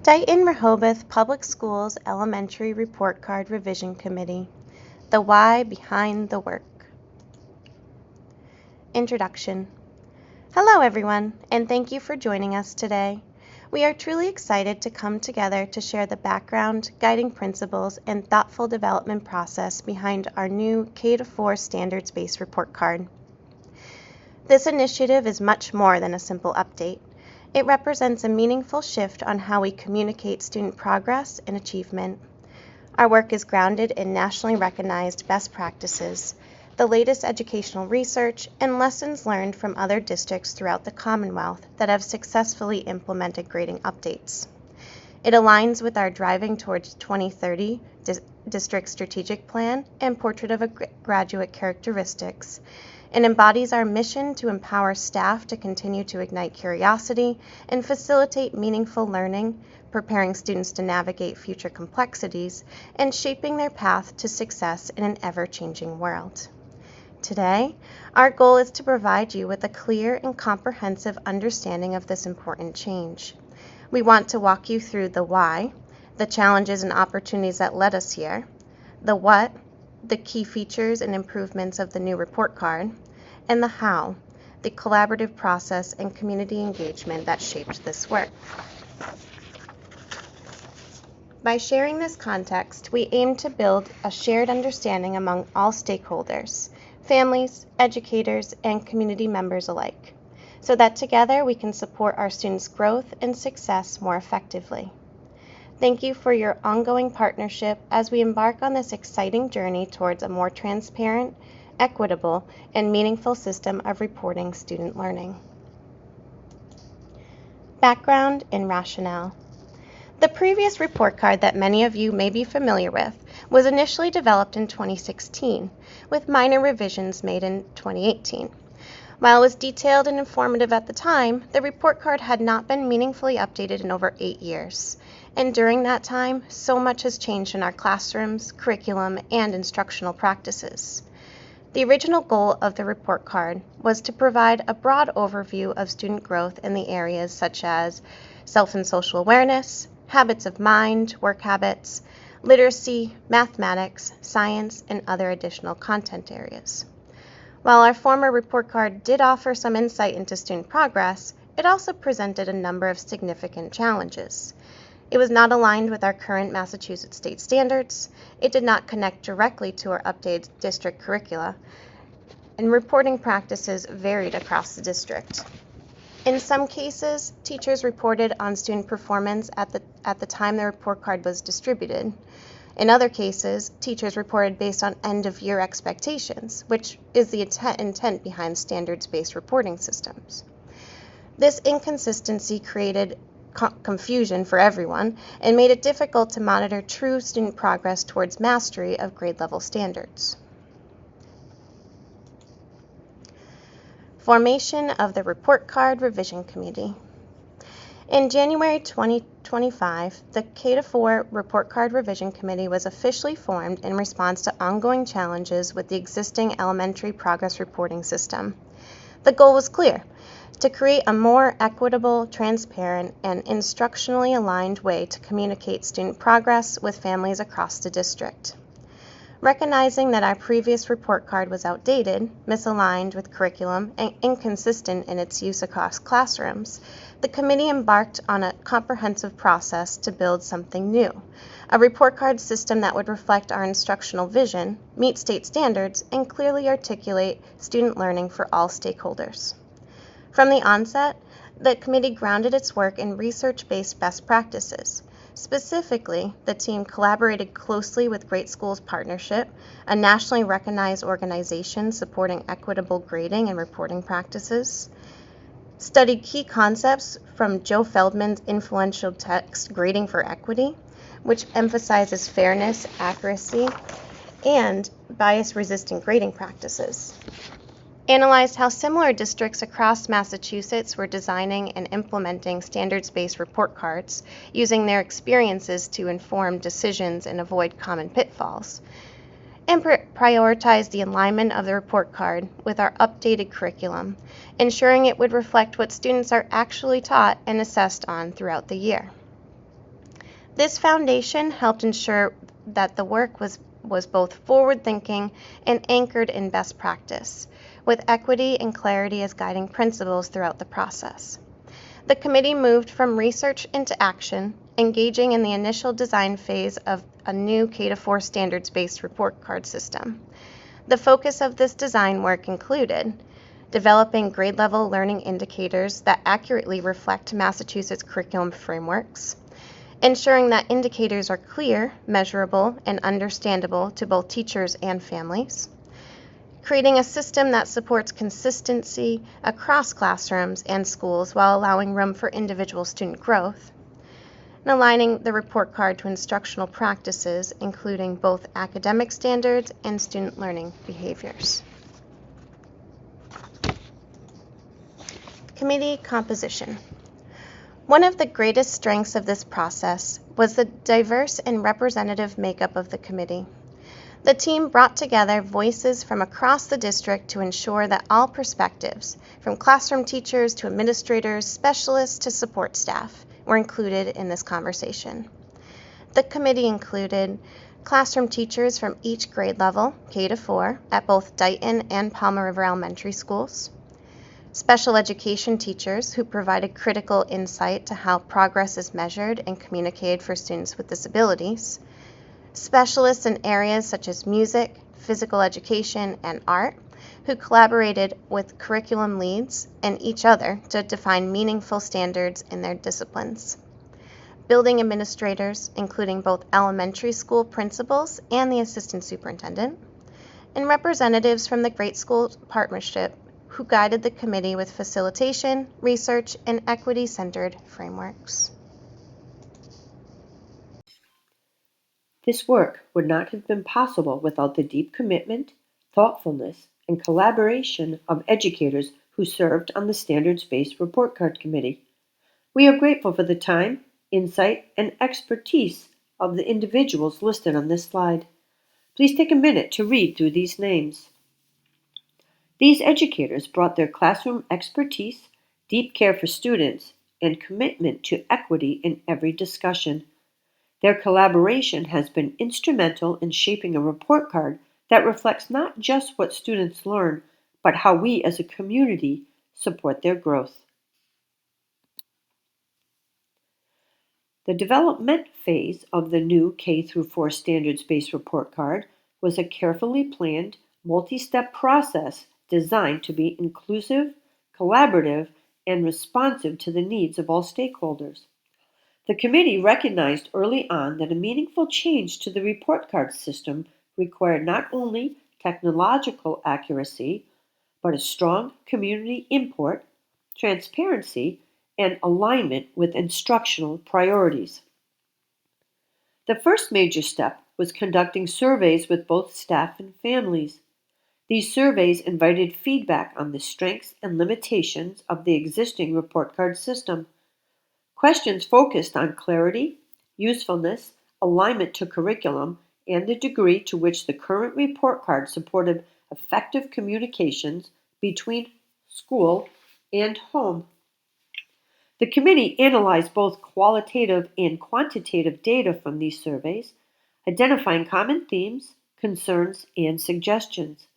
Dighton-Rehoboth Public Schools Elementary Report Card Revision Committee. The Why Behind the Work. Introduction. Hello everyone, and thank you for joining us today. We are truly excited to come together to share the background, guiding principles, and thoughtful development process behind our new K-4 standards-based report card. This initiative is much more than a simple update. It represents a meaningful shift on how we communicate student progress and achievement. Our work is grounded in nationally recognized best practices, the latest educational research, and lessons learned from other districts throughout the Commonwealth that have successfully implemented grading updates. It aligns with our Driving Towards 2030 District Strategic Plan and Portrait of a Graduate Characteristics, and embodies our mission to empower staff to continue to ignite curiosity and facilitate meaningful learning, preparing students to navigate future complexities, and shaping their path to success in an ever-changing world. Today, our goal is to provide you with a clear and comprehensive understanding of this important change. We want to walk you through the why, the challenges and opportunities that led us here, the what, the key features and improvements of the new report card, and the how, the collaborative process and community engagement that shaped this work. By sharing this context, we aim to build a shared understanding among all stakeholders, families, educators, and community members alike, so that together we can support our students' growth and success more effectively. Thank you for your ongoing partnership as we embark on this exciting journey towards a more transparent, equitable, and meaningful system of reporting student learning. Background and rationale. The previous report card that many of you may be familiar with was initially developed in 2016, with minor revisions made in 2018. While it was detailed and informative at the time, the report card had not been meaningfully updated in over 8 years. And during that time, so much has changed in our classrooms, curriculum, and instructional practices. The original goal of the report card was to provide a broad overview of student growth in the areas such as self and social awareness, habits of mind, work habits, literacy, mathematics, science, and other additional content areas. While our former report card did offer some insight into student progress, it also presented a number of significant challenges. It was not aligned with our current Massachusetts state standards, it did not connect directly to our updated district curricula, and reporting practices varied across the district. In some cases, teachers reported on student performance at the time the report card was distributed. In other cases, teachers reported based on end-of-year expectations, which is the intent behind standards-based reporting systems. This inconsistency created confusion for everyone and made it difficult to monitor true student progress towards mastery of grade level standards. Formation of the Report Card Revision Committee. In January 2025, the K-4 Report Card Revision Committee was officially formed in response to ongoing challenges with the existing elementary progress reporting system. The goal was clear: to create a more equitable, transparent, and instructionally aligned way to communicate student progress with families across the district. Recognizing that our previous report card was outdated, misaligned with curriculum, and inconsistent in its use across classrooms, the committee embarked on a comprehensive process to build something new, a report card system that would reflect our instructional vision, meet state standards, and clearly articulate student learning for all stakeholders. From the onset, the committee grounded its work in research-based best practices. Specifically, the team collaborated closely with Great Schools Partnership, a nationally recognized organization supporting equitable grading and reporting practices, studied key concepts from Joe Feldman's influential text, Grading for Equity, which emphasizes fairness, accuracy, and bias-resistant grading practices. Analyzed how similar districts across Massachusetts were designing and implementing standards-based report cards, using their experiences to inform decisions and avoid common pitfalls, and prioritize the alignment of the report card with our updated curriculum, ensuring it would reflect what students are actually taught and assessed on throughout the year. This foundation helped ensure that the work was both forward-thinking and anchored in best practice, with equity and clarity as guiding principles throughout the process. The committee moved from research into action, engaging in the initial design phase of a new K-4 standards-based report card system. The focus of this design work included developing grade-level learning indicators that accurately reflect Massachusetts curriculum frameworks, ensuring that indicators are clear, measurable, and understandable to both teachers and families, creating a system that supports consistency across classrooms and schools while allowing room for individual student growth, and aligning the report card to instructional practices, including both academic standards and student learning behaviors. Committee composition. One of the greatest strengths of this process was the diverse and representative makeup of the committee. The team brought together voices from across the district to ensure that all perspectives, from classroom teachers to administrators, specialists to support staff, were included in this conversation. The committee included classroom teachers from each grade level, K-4, at both Dighton and Palmer River Elementary schools, special education teachers who provided critical insight to how progress is measured and communicated for students with disabilities, specialists in areas such as music, physical education, and art, who collaborated with curriculum leads and each other to define meaningful standards in their disciplines. Building administrators, including both elementary school principals and the assistant superintendent, and representatives from the Great School Partnership who guided the committee with facilitation, research, and equity-centered frameworks. This work would not have been possible without the deep commitment, thoughtfulness, and collaboration of educators who served on the Standards-Based Report Card Committee. We are grateful for the time, insight, and expertise of the individuals listed on this slide. Please take a minute to read through these names. These educators brought their classroom expertise, deep care for students, and commitment to equity in every discussion. Their collaboration has been instrumental in shaping a report card that reflects not just what students learn, but how we as a community support their growth. The development phase of the new K-4 standards-based report card was a carefully planned, multi-step process designed to be inclusive, collaborative, and responsive to the needs of all stakeholders. The committee recognized early on that a meaningful change to the report card system required not only technological accuracy, but a strong community input, transparency, and alignment with instructional priorities. The first major step was conducting surveys with both staff and families. These surveys invited feedback on the strengths and limitations of the existing report card system. Questions focused on clarity, usefulness, alignment to curriculum, and the degree to which the current report card supported effective communications between school and home. The committee analyzed both qualitative and quantitative data from these surveys, identifying common themes, concerns, and suggestions.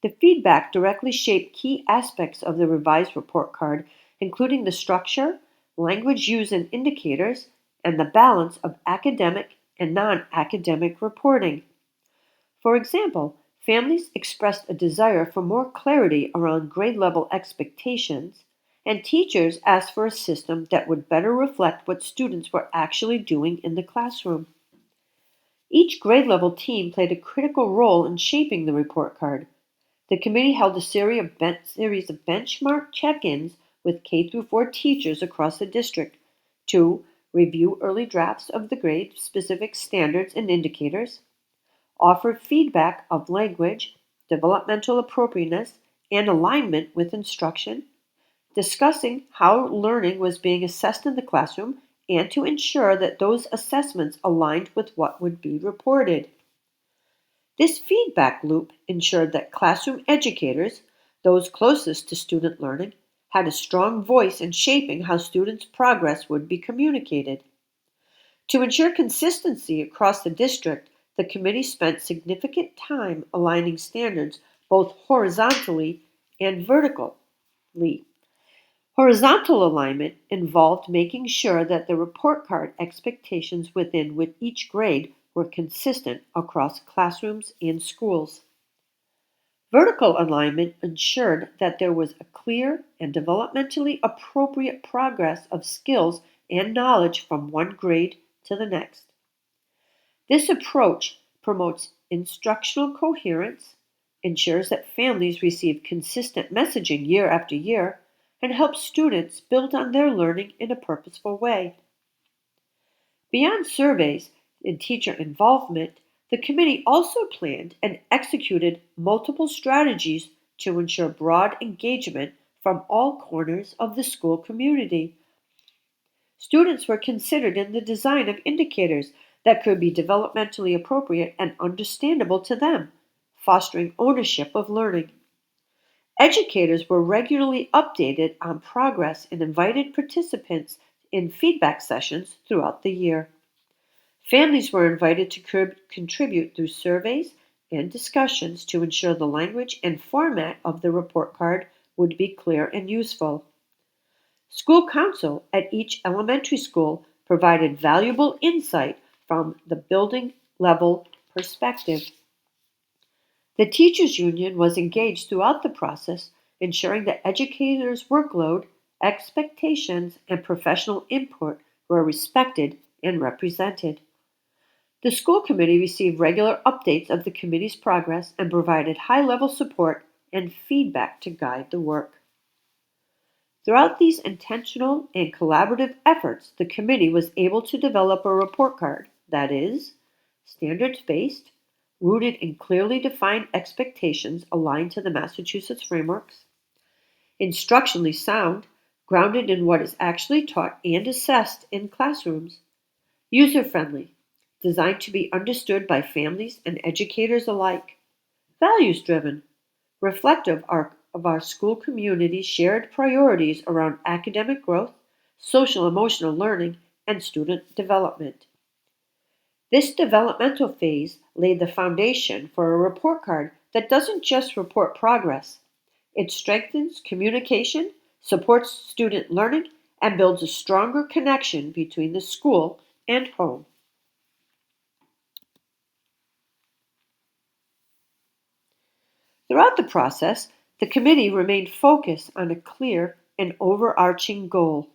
The feedback directly shaped key aspects of the revised report card, including the structure, language used in indicators, and the balance of academic and non-academic reporting. For example, families expressed a desire for more clarity around grade-level expectations, and teachers asked for a system that would better reflect what students were actually doing in the classroom. Each grade-level team played a critical role in shaping the report card. The committee held a series of benchmark check-ins with K-4 teachers across the district to review early drafts of the grade-specific standards and indicators, offer feedback of language, developmental appropriateness, and alignment with instruction, discussing how learning was being assessed in the classroom, and to ensure that those assessments aligned with what would be reported. This feedback loop ensured that classroom educators, those closest to student learning, had a strong voice in shaping how students' progress would be communicated. To ensure consistency across the district, the committee spent significant time aligning standards both horizontally and vertically. Horizontal alignment involved making sure that the report card expectations within with each grade were consistent across classrooms and schools. Vertical alignment ensured that there was a clear and developmentally appropriate progress of skills and knowledge from one grade to the next. This approach promotes instructional coherence, ensures that families receive consistent messaging year after year, and helps students build on their learning in a purposeful way. Beyond surveys and teacher involvement, the committee also planned and executed multiple strategies to ensure broad engagement from all corners of the school community. Students were considered in the design of indicators that could be developmentally appropriate and understandable to them, fostering ownership of learning. Educators were regularly updated on progress and invited participants in feedback sessions throughout the year. Families were invited to contribute through surveys and discussions to ensure the language and format of the report card would be clear and useful. School council at each elementary school provided valuable insight from the building level perspective. The teachers' union was engaged throughout the process, ensuring that educators' workload, expectations, and professional input were respected and represented. The school committee received regular updates of the committee's progress and provided high-level support and feedback to guide the work. Throughout these intentional and collaborative efforts, the committee was able to develop a report card that is standards-based, rooted in clearly defined expectations aligned to the Massachusetts frameworks, instructionally sound, grounded in what is actually taught and assessed in classrooms, user-friendly, designed to be understood by families and educators alike, values-driven, reflective of our school community's shared priorities around academic growth, social emotional learning, and student development. This developmental phase laid the foundation for a report card that doesn't just report progress. It strengthens communication, supports student learning, and builds a stronger connection between the school and home. Throughout the process, the committee remained focused on a clear and overarching goal: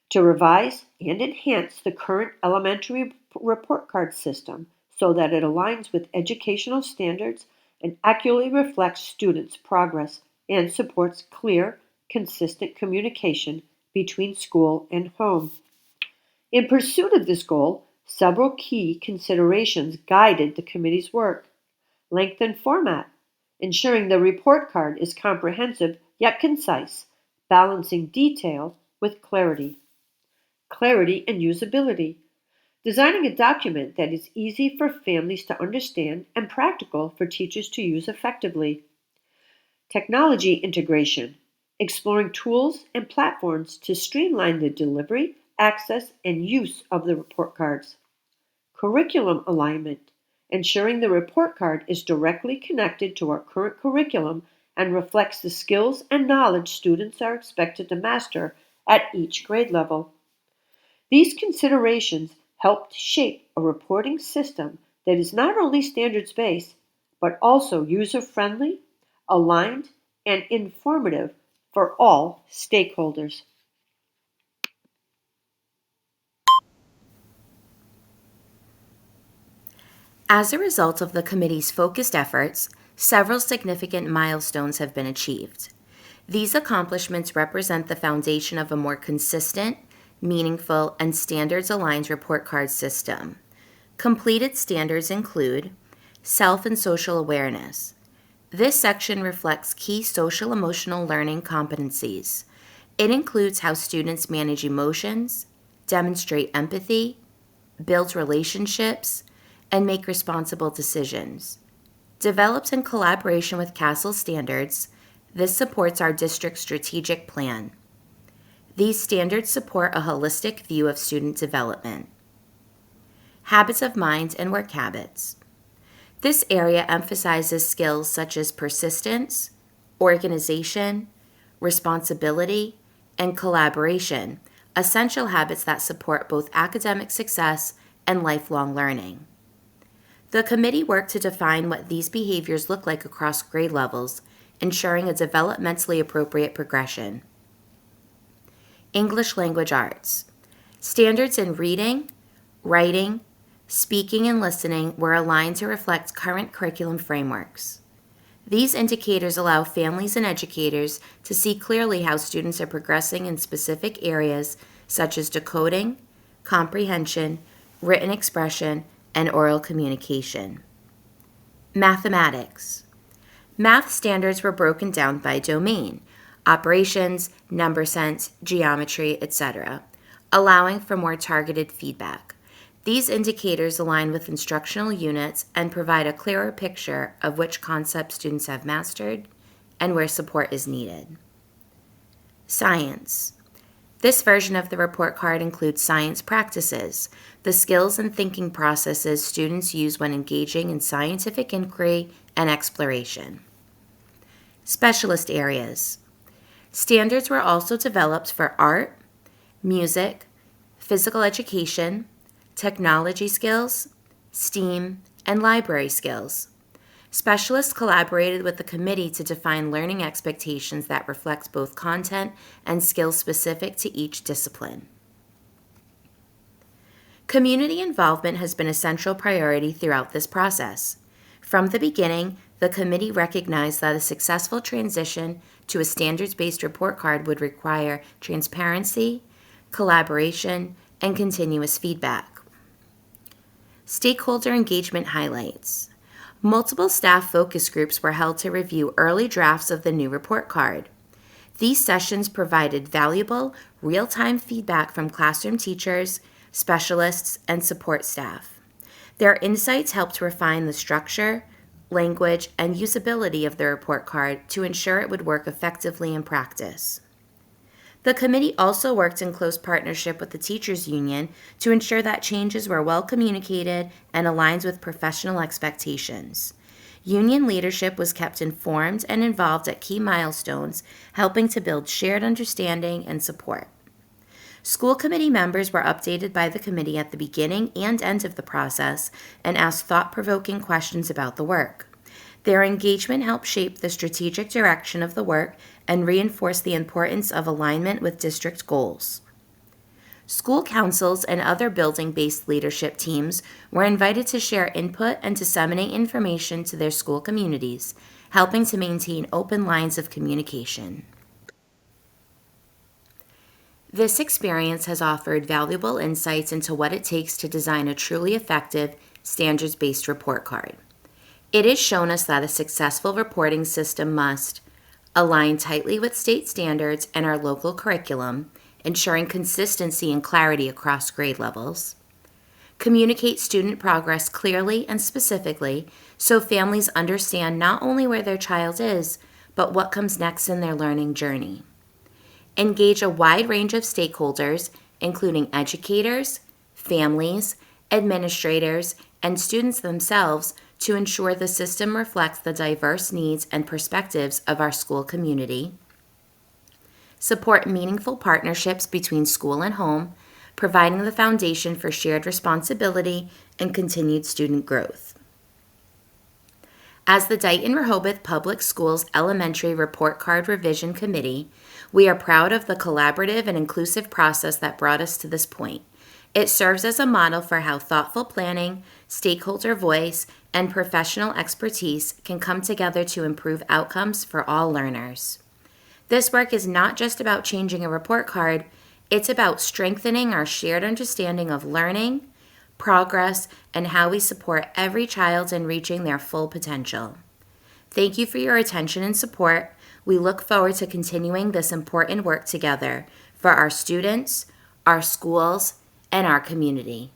to revise and enhance the current elementary report card system so that it aligns with educational standards and accurately reflects students' progress and supports clear, consistent communication between school and home. In pursuit of this goal, several key considerations guided the committee's work. Length and format, ensuring the report card is comprehensive yet concise, balancing detail with clarity. Clarity and usability, designing a document that is easy for families to understand and practical for teachers to use effectively. Technology integration, exploring tools and platforms to streamline the delivery, access, and use of the report cards. Curriculum alignment, ensuring the report card is directly connected to our current curriculum and reflects the skills and knowledge students are expected to master at each grade level. These considerations helped shape a reporting system that is not only standards-based, but also user-friendly, aligned, and informative for all stakeholders. As a result of the committee's focused efforts, several significant milestones have been achieved. These accomplishments represent the foundation of a more consistent, meaningful, and standards-aligned report card system. Completed standards include self and social awareness. This section reflects key social emotional learning competencies. It includes how students manage emotions, demonstrate empathy, build relationships, and make responsible decisions. Developed in collaboration with Castle Standards, this supports our district's strategic plan. These standards support a holistic view of student development. habits of mind, and work habits. This area emphasizes skills such as persistence, organization, responsibility, and collaboration, essential habits that support both academic success and lifelong learning. The committee worked to define what these behaviors look like across grade levels, ensuring a developmentally appropriate progression. English language arts. Standards in reading, writing, speaking, and listening were aligned to reflect current curriculum frameworks. These indicators allow families and educators to see clearly how students are progressing in specific areas such as decoding, comprehension, written expression, and oral communication. Mathematics. Math standards were broken down by domain, operations, number sense, geometry, etc., allowing for more targeted feedback. These indicators align with instructional units and provide a clearer picture of which concepts students have mastered and where support is needed. Science. This version of the report card includes science practices, the skills and thinking processes students use when engaging in scientific inquiry and exploration. Specialist areas. Standards were also developed for art, music, physical education, technology skills, STEAM, and library skills. Specialists collaborated with the committee to define learning expectations that reflect both content and skills specific to each discipline. Community involvement has been a central priority throughout this process. From the beginning, the committee recognized that a successful transition to a standards-based report card would require transparency, collaboration, and continuous feedback. Stakeholder engagement highlights. Multiple staff focus groups were held to review early drafts of the new report card. These sessions provided valuable, real-time feedback from classroom teachers, specialists, and support staff. Their insights helped refine the structure, language, and usability of the report card to ensure it would work effectively in practice. The committee also worked in close partnership with the teachers' union to ensure that changes were well communicated and aligned with professional expectations. Union leadership was kept informed and involved at key milestones, helping to build shared understanding and support. School committee members were updated by the committee at the beginning and end of the process and asked thought-provoking questions about the work. Their engagement helped shape the strategic direction of the work and reinforce the importance of alignment with district goals. School councils and other building-based leadership teams were invited to share input and disseminate information to their school communities, helping to maintain open lines of communication. This experience has offered valuable insights into what it takes to design a truly effective, standards-based report card. It has shown us that a successful reporting system must align tightly with state standards and our local curriculum, ensuring consistency and clarity across grade levels, communicate student progress clearly and specifically so families understand not only where their child is, but what comes next in their learning journey, engage a wide range of stakeholders, including educators, families, administrators, and students themselves to ensure the system reflects the diverse needs and perspectives of our school community, support meaningful partnerships between school and home, providing the foundation for shared responsibility and continued student growth. As the Dighton-Rehoboth Public Schools Elementary Report Card Revision Committee, we are proud of the collaborative and inclusive process that brought us to this point. It serves as a model for how thoughtful planning, stakeholder voice, and professional expertise can come together to improve outcomes for all learners. This work is not just about changing a report card, it's about strengthening our shared understanding of learning, progress, and how we support every child in reaching their full potential. Thank you for your attention and support. We look forward to continuing this important work together for our students, our schools, and our community.